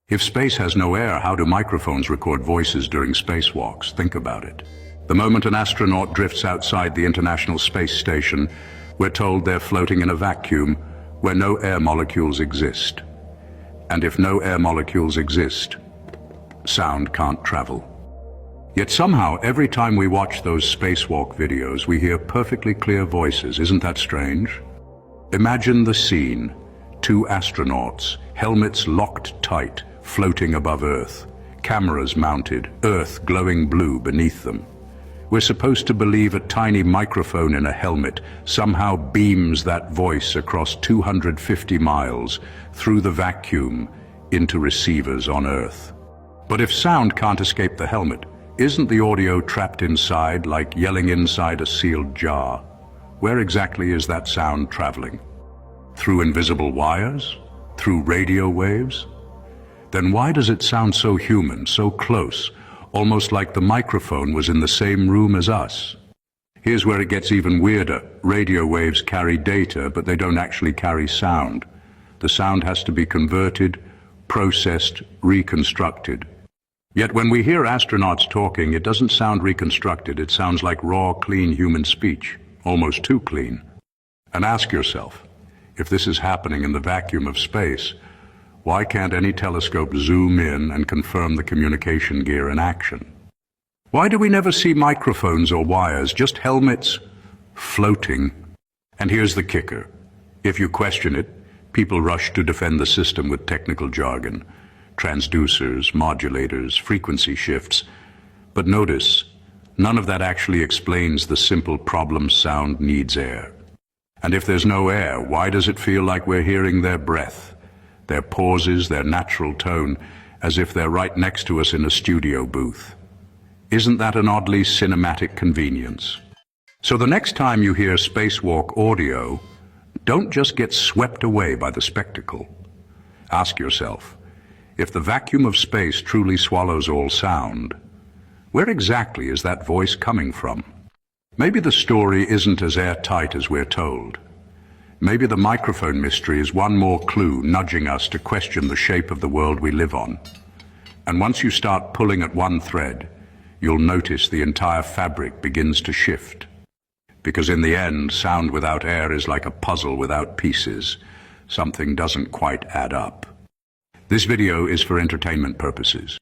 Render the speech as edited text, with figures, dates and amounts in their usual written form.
If space has no air, how do microphones record voices during spacewalks? Think about it. The moment an astronaut drifts outside the International Space Station, we're told they're floating in a vacuum where no air molecules exist. And if no air molecules exist, sound can't travel. Yet somehow, every time we watch those spacewalk videos, we hear perfectly clear voices. Isn't that strange? Imagine the scene. Two astronauts, helmets locked tight, floating above Earth, cameras mounted, Earth glowing blue beneath them. We're supposed to believe a tiny microphone in a helmet somehow beams that voice across 250 miles through the vacuum into receivers on Earth. But if sound can't escape the helmet, isn't the audio trapped inside like yelling inside a sealed jar? Where exactly is that sound traveling? Through invisible wires? Through radio waves? Then why does it sound so human, so close, almost like the microphone was in the same room as us? Here's where it gets even weirder. Radio waves carry data, but they don't actually carry sound. The sound has to be converted, processed, reconstructed. Yet when we hear astronauts talking, it doesn't sound reconstructed. It sounds like raw, clean human speech, almost too clean. And ask yourself, if this is happening in the vacuum of space, why can't any telescope zoom in and confirm the communication gear in action? Why do we never see microphones or wires, just helmets floating? And here's the kicker. If you question it, people rush to defend the system with technical jargon, transducers, modulators, frequency shifts. But notice, none of that actually explains the simple problem: sound needs air. And if there's no air, why does it feel like we're hearing their breath, their pauses, their natural tone, as if they're right next to us in a studio booth? Isn't that an oddly cinematic convenience? So the next time you hear spacewalk audio, don't just get swept away by the spectacle. Ask yourself, if the vacuum of space truly swallows all sound, where exactly is that voice coming from? Maybe the story isn't as airtight as we're told. Maybe the microphone mystery is one more clue nudging us to question the shape of the world we live on. And once you start pulling at one thread, you'll notice the entire fabric begins to shift. Because in the end, sound without air is like a puzzle without pieces. Something doesn't quite add up. This video is for entertainment purposes.